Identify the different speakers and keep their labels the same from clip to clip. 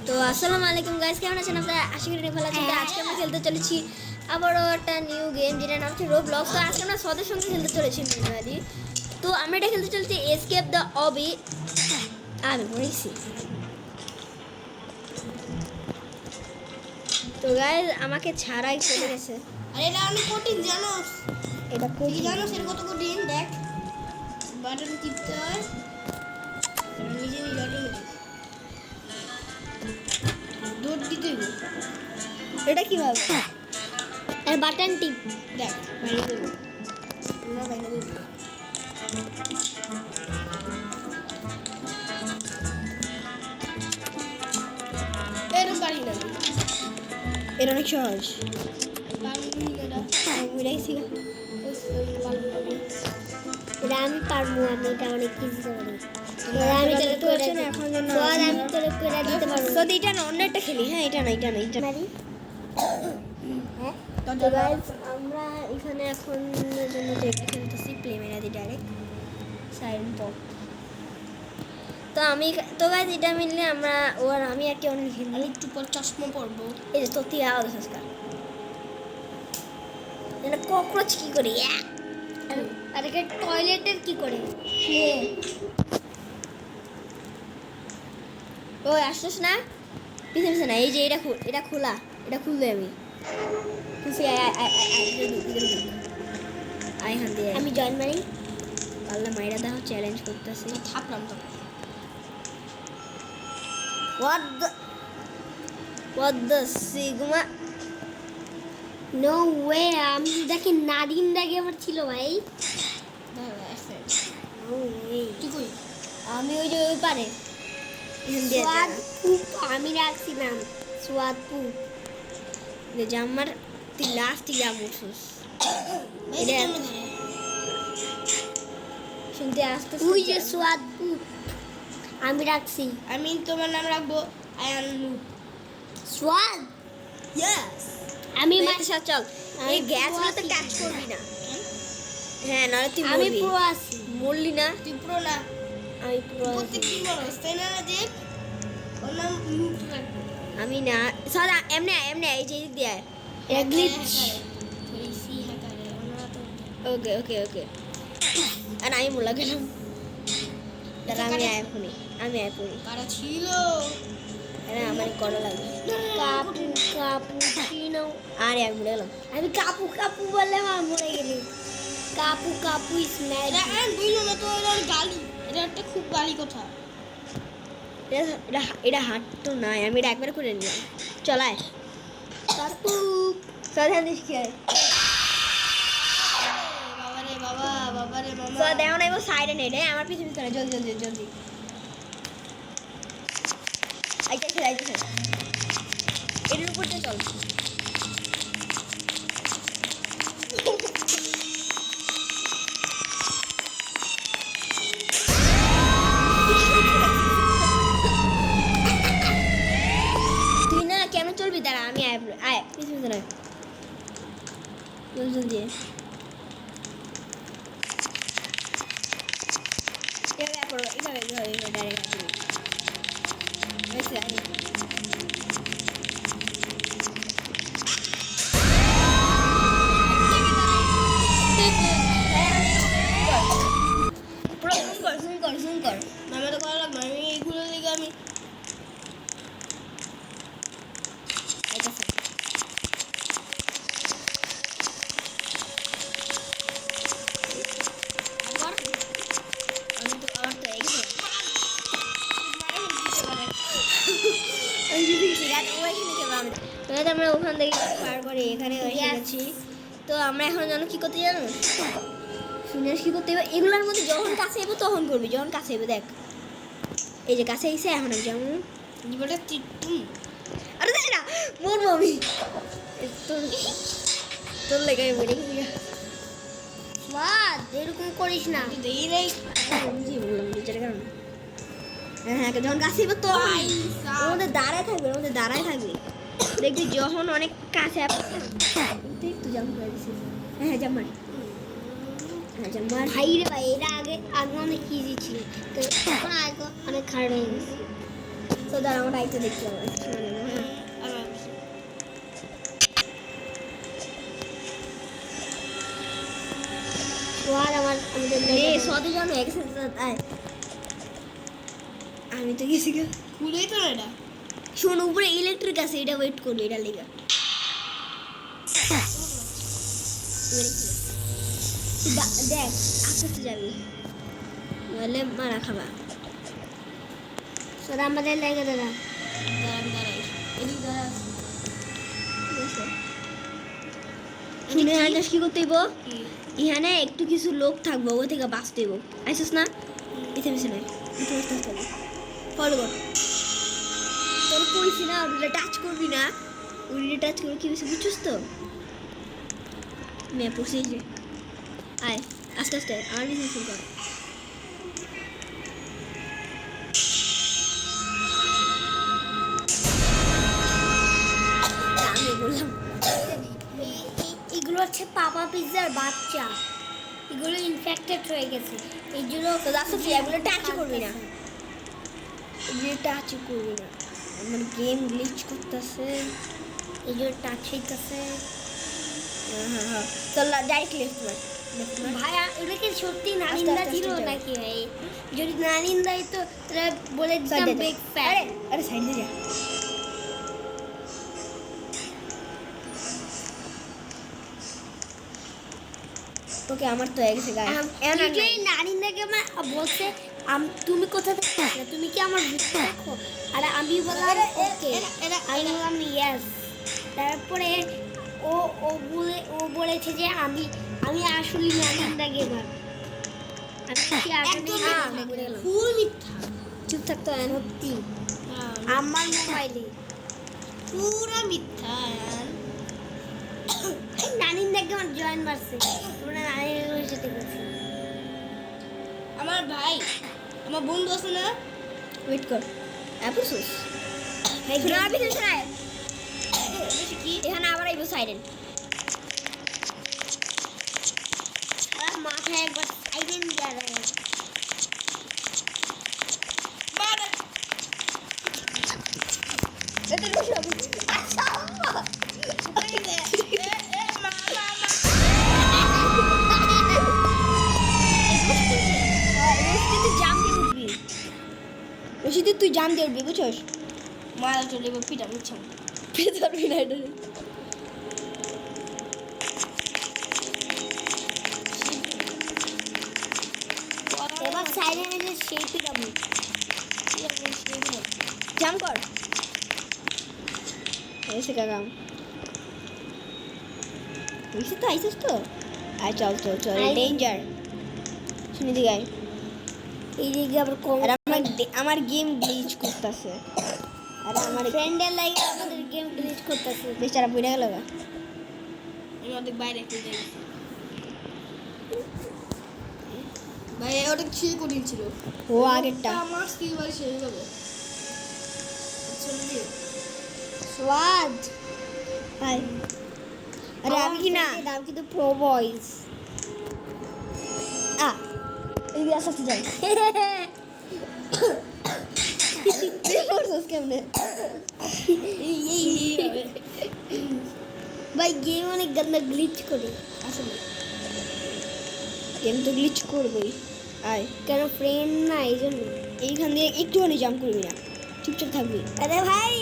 Speaker 1: তো আসসালামু আলাইকুম গাইস, কেমন আছেন আপনারা? আশা করি ভালো আছেন। আজকে আমরা খেলতে চলেছি আবারও একটা নিউ গেম, যেটার নাম হচ্ছে রোবলক্স। তো আজকে আমরা সদের সঙ্গে খেলতে চলেছি মিনাদি। তো আমরা এটা খেলতে চলেছি এসকেপ দ্য অবি। আমি বলেছি তো গাইস আমাকে ছাড়াই চলে গেছে।
Speaker 2: আরে এটা অনেক কঠিন জানোস?
Speaker 1: এটা
Speaker 2: তুই জানোস এর কত কঠিন? দেখ, বাটন টিপতে হয়, নিজে নিজে অটোমেটিক দৌড় দিতে হবে।
Speaker 1: এটা কিভাবে? আর বাটন টিপ
Speaker 2: দেখ, বাইরে দেবো, আমরা বাইরে দেবো। এরকম পারি না,
Speaker 1: এটা অনেক সহজ।
Speaker 2: পারবি না এটা।
Speaker 1: এটা আমি পারবো, আমি এটা অনেক কিছু পারি।
Speaker 2: আমি
Speaker 1: আমি
Speaker 2: তো করছি না এখন জন্য
Speaker 1: আমি তোরে করে দিতে পারবো।
Speaker 2: যদি এটা না অন্য একটা খেলি। হ্যাঁ, এটা না, এটা না, এটা
Speaker 1: মারি হ্যাঁ। তো গাইস আমরা এখানে এখন জন্য দেখতে খেলতেছি প্লে মেরাদি ডাইরেক্ট সাইলেন্ট পপ। তো গাইস এটা মিললে আমরা ওর আমি আর কি অনেক খেলি।
Speaker 2: আমি একটু পর চশমা পরবো।
Speaker 1: এই যে তোতি আওয়াজ সংস্কার এটা ককরোচ কি করে আর এটা টয়লেটের কি করে ও আসছিস না পিছনে পিছনে এই যে এটা খোলা, এটা খুলবে আমি খুশি আই হান দিয়ে আমি জয়েন মারি আল্লাহ মাইরা দাও চ্যালেঞ্জ করতেছি
Speaker 2: থাপলাম তো।
Speaker 1: what the sigma no way আমি দেখি নাদিন দাগে আমার ছিল ভাই no way
Speaker 2: তুই কই?
Speaker 1: আমি ওই যে ওই পারে সোয়াদ পুপ আমি রাখছিলাম সোয়াদ পুপ যে আমার তুই লাস্ট যা মুছুস এটা শুনতে আসতে ওই যে সোয়াদ পুপ আমি রাখছি।
Speaker 2: আমি তোমার নাম রাখবো আয়ানু।
Speaker 1: সোয়াদ
Speaker 2: ইয়েস।
Speaker 1: আমি
Speaker 2: সাথে চল,
Speaker 1: এই
Speaker 2: গ্যাসগুলোতে
Speaker 1: pro
Speaker 2: টাচ
Speaker 1: আছি।
Speaker 2: করবি না। হ্যাঁ, নাহলে তুই
Speaker 1: আমি
Speaker 2: মরবি।
Speaker 1: পুরো আছি
Speaker 2: মরলি না, তুই পুরো না।
Speaker 1: আমি পুরো
Speaker 2: প্রত্যেক দিন মরস, তাই না? যে ওর নাম মুখ রাখবো।
Speaker 1: আমি না সদা এমনি এমনি এই যে এদিক দিয়ে এটা গ্লিচ ওকে ওকে ওকে আর আমি বলা গেলাম দাঁড়া আমি আইফোনে
Speaker 2: কারা ছিল?
Speaker 1: আরে আমার করা লাগে কাপু কাপু চিনো আরে আমি মরে গেলাম আমি কাপু কাপু বললে আমার মরে গেলি কাপু কাপু স্ম্যাশ
Speaker 2: এটা আর বইল না তো, এটা গালি, এটা একটা খুব গালি কথা।
Speaker 1: এটা হাট তো নাই, আমি এটা একবার করে নিলাম চলায় কাপু সাধারণ শিখে
Speaker 2: বাবারে বাবা, বাবারে
Speaker 1: তো
Speaker 2: বাবা।
Speaker 1: দেখো না এবার সাইডে নেই আমার পিছনে চলে জলদি জলদি জলদি আইতেছে এর উপর দিয়ে চল তুই না কেন চলবি দাঁড়া আমি আয় পিছনে দাঁড়া জলদি এভাবে ডাইরেক্ট জুম কর
Speaker 2: মামা তো করা লাগবে, আমি এইগুলো দিকে আমি
Speaker 1: আইতাছে
Speaker 2: আবার
Speaker 1: আমি তো আমার তো এই গেছে আমরা ওখান থেকে পার করে এখানে এসে গেছি। তো আমরা এখন জানো কি করতে জানো শুনে কি করতে হবে এগুলোর মধ্যে যখন কাছে এবো তখন করবি, যখন কাছে এবো দেখ এই যে কাছে এসে এখন আমি যেমন
Speaker 2: জীবনটা টিটুম।
Speaker 1: আরে দেখ না মরবো আমি তোর তোর লেগে মরে গেছি বাদ এরকম করিস না
Speaker 2: দেই নাই।
Speaker 1: বুঝি বললাম বিচারের কারণ হ্যাঁ যখন কাছে এবো তো ওদের দাঁড়ায় থাকবে দেখবি যখন অনেক কাছে একটু জাম্প করে দিছিস হ্যাঁ জাম্প মার ভাই রে ভাই এটা আগে অনেক ইজি ছিল, এখন আগে অনেক খারাপ হয়ে গেছে। তো দাঁড়া আমার আইতে দেখতে হবে
Speaker 2: আবার
Speaker 1: আর আমাদের সদে জানো আমি তো গেছি গা
Speaker 2: খুলেই তো না এটা
Speaker 1: শোন উপরে ইলেকট্রিক আছে এটা ওয়েট করবি এটা লেগা দেখ আস্তে আস্তে যাবি নাহলে মারা খাবা সদা আমাদের লেগে দাঁড়া
Speaker 2: দাঁড়াই এদিকে দাঁড়া
Speaker 1: শুনে আন্দাজ কি করতে হইব এখানে একটু কিছু লোক থাকবো ও থেকে বাঁচতে হইব আইসিস না এতে বেশি নয় ফলো কর তোর কইছি না ওটা টাচ করবি না ওটা টাচ করে কি বেশি বুঝছিস তো মেয়ে পড়ছি যে আয় আস্তে আস্তে আমার নিচে শুরু কর আমি বললাম
Speaker 2: এগুলো হচ্ছে পাপা পিৎজার বাচ্চা এগুলো ইনফেক্টেড হয়ে গেছে এই জন্য
Speaker 1: তো দাস এগুলো টাচ করবি না এগুলো টাচ করবি না আমার গেম গ্লিচ করতেছে
Speaker 2: এই জন্য টাচ হইতেছে
Speaker 1: হ্যাঁ চল ডাইরেক্ট লেফট মার
Speaker 2: ভাইয়া এটা কি সত্যি
Speaker 1: আস্তে
Speaker 2: নানিন্দা
Speaker 1: আস্তে
Speaker 2: ছিল
Speaker 1: যাও।
Speaker 2: নাকি ভাই যদি নানিন্দাই তো তাহলে বলে দিতাম বিগ ফ্যান
Speaker 1: আরে সাইড দিয়ে যা ওকে আমার তো হয়ে গেছে গায়ে
Speaker 2: নানিন্দাকে আমার বলছে তুমি কোথা থেকে আসলে তুমি কি আমার ভিডিও দেখো আর আমি বললাম ওকে আমি বললাম ইয়েস তারপরে ও বলেছে যে আমি আসলে নানিন্দা গেমার ফুল মিথ্যা
Speaker 1: চুপ থাকতো
Speaker 2: সত্যি আমার মোবাইলে পুরো মিথ্যা নানিন্দাকে আমার জয়েন মারছে পুরো নানিন্দার সাথে করছে আমার ভাই আমার বন্ধু আছে না
Speaker 1: ওয়েট কর অ্যাপোসোস এই গ্রাম ভিতরে শোনায়
Speaker 2: কি
Speaker 1: এখানে আবার আইবো সাইরেন
Speaker 2: সারা মাথায় একবার সাইলেন্ট দেওয়া যায়
Speaker 1: এটা বসে আবু তুই জাম দিয়ে উঠবি বুঝছস
Speaker 2: মারা চলে এবার পিটা বুঝছো
Speaker 1: ধরবি না এটা
Speaker 2: এবার সাইলেন্ট এসে সেই পিটাবো
Speaker 1: জাম কর এসে কাকাম বুঝছিস তো আইসিস তো আয় চল চল চল ডেঞ্জার শুনে দিকে আয়
Speaker 2: এই দিকে আবার কম
Speaker 1: আর আমার গেম গ্লিচ করতেছে আর আমার
Speaker 2: ফ্রেন্ডের লাগে আমাদের গেম গ্লিচ করতেছে
Speaker 1: বেচারা পড়ে গেল গা
Speaker 2: আমি অনেক বাইরে একটু যাই ভাই ওটা কি কঠিন ছিল
Speaker 1: ও আগেরটা
Speaker 2: আমার স্কিল বাড়ি শেষ হয়ে যাবে চলে দিয়ে
Speaker 1: স্বাদ আয় আরে আমি কি না
Speaker 2: নাম কিন্তু প্রো বয়েজ
Speaker 1: এই দিয়ে আস্তে যাই কেমনে
Speaker 2: ভাই গেম অনেক গন্দা গ্লিচ করে আসলে
Speaker 1: গেম তো গ্লিচ করবই আয়
Speaker 2: কেন ফ্রেন্ড না এই জন্য
Speaker 1: এইখান দিয়ে একটুখানি জাম্প করবি না চুপচাপ থাকবি
Speaker 2: আরে ভাই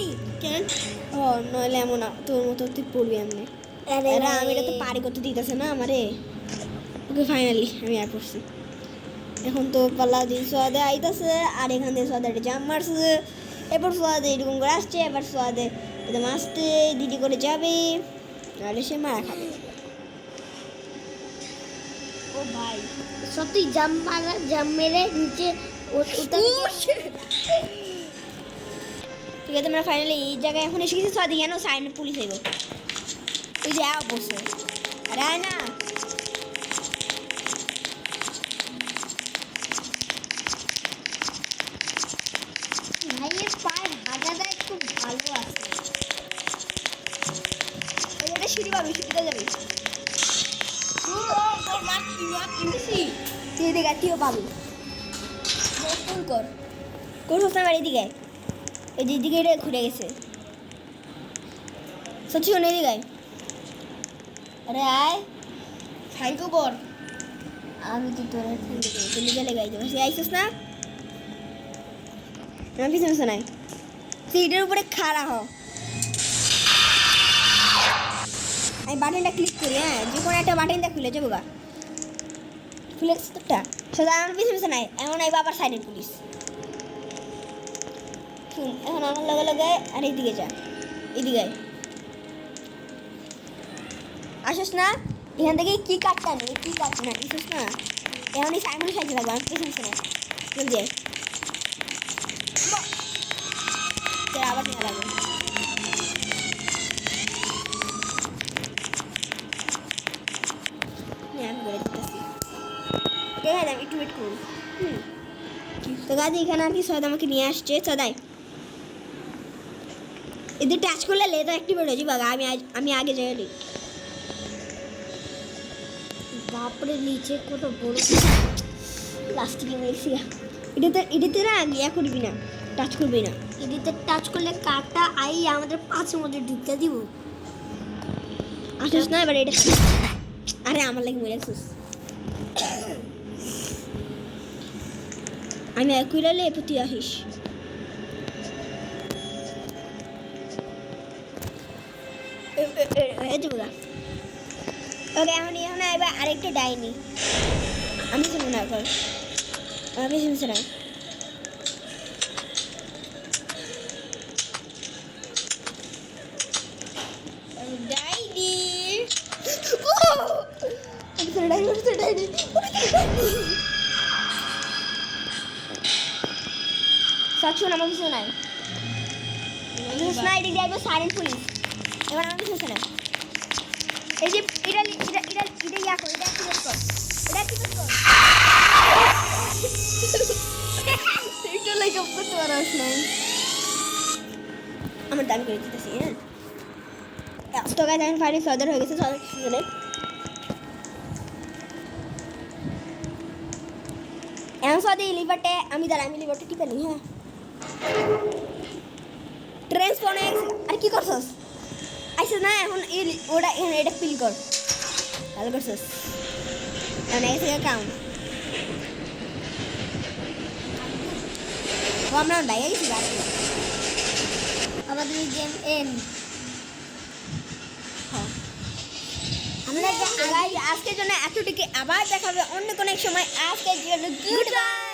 Speaker 2: কেন
Speaker 1: ও নইলে এমন তোর মতো তুই পড়বি এমনি
Speaker 2: আরে
Speaker 1: আরে আমি এটা তো পারি করতে দিতেছে না আমারে ওকে ফাইনালি আমি আর পড়ছি এখন তো পাল্লা দিন সোয়াদে আইতাছে আর এখান দিয়ে সোয়াদে একটা জাম্প মারছে এবার সোয়াদে এরকম করে আসছে এবার সোয়াদে একদম আসতে দিদি করে যাবে নাহলে সে মারা খাবে
Speaker 2: ও ভাই সত্যি জাম মেরে নিচে
Speaker 1: ঠিক আছে আমরা ফাইনালি এই জায়গায় এখন এসে গেছি সোয়াদে কেন সাইনে পুলিশ আইব ওই যে বসে আরে আয় না
Speaker 2: ভাইয়ের পায়ের হাজাটা একটু ভালো আছে
Speaker 1: এটা সিঁড়ি পাবি সিঁড়িতে যাবি তুই এদিকে তুইও পাবি ফোন কর কোন হোসেন বাড়ি দিকে এই যে দিকে এটা ঘুরে গেছে সত্যি শোনে দিকে আরে আয়
Speaker 2: থ্যাংক ইউ বর
Speaker 1: আমি তো তোর তুমি গেলে গাই দেবো সে আইসিস না আমি পিছনে পিছনে নাই সিটের উপরে খাড়া হ আমি বাটনটা ক্লিক করি হ্যাঁ যে কোনো একটা বাটনটা খুলে যাবো গা খুলে গেছে তোরটা সোজা আমার পিছনে পিছনে নাই এমন আইবা আবার সাইডের পুলিশ শুন এখন আমার লগে লগে আর এইদিকে যা এদিকে আয়। আসিস না এখান থেকে কি কাটটা নেই কি কাট না আসিস না এমনই সাইমন সাইজে লাগবে আমি পিছনে পিছনে জলদি আয় আবার নিয়ে লাগবে আমি বলে দিতেছি ঠিক আছে আমি একটু ওয়েট করুন তো গাজি এখানে আর কি সদ আমাকে নিয়ে আসছে সদাই এদের টাচ করলে লেজার অ্যাক্টিভেট হয়ে যাবে আমি আগে যাই নি
Speaker 2: বাপরে নিচে কত বড়
Speaker 1: প্লাস্টিকে মেরেছি এটাতে না ইয়া করবি না টাচ করবি না
Speaker 2: এদিকে টাচ করলে কাটা আই আমাদের পাঁচের মধ্যে ঢুকতে দিব
Speaker 1: আসিস না এবার এটা আরে আমার লাগে মরে গেছিস আমি একই লালে প্রতি আসিস হয়ে যাবো গা ওকে এখন এবার আরেকটা ডাইনি আমি শুনে না কর আমি শুনছি না ডাইনি সাকশন আমার কিছু নাই স্নাইডিং ড্রাইভার সাইলেন্ট পুলিশ এবার আমার কিছু না এই যে এটা ইয়া কর এটা অ্যাক্টিভেট কর এটা অ্যাক্টিভেট কর এটা লাইক আপ করতে পারছ না আমার দাম করে দিতেছি হ্যাঁ তো গাইস আমি ফাইনালি সদর হয়ে গেছে সদর সিজনে এখন সদে লিভারটে আমি লিভারটে টিপে নি হ্যাঁ ট্রান্সফর্ম আর কি করছস আইসা না এখন ওটা এখানে এটা ফিল কর ভালো করছস এখন এসে কাউন্ট আমরা ডাইয়া গেছি
Speaker 2: আমাদের গেম এন্ড
Speaker 1: আমরা আজকের জন্য এতটুকু আবার দেখাবে অন্য কোনো এক সময় আজকের জন্য গুড বাই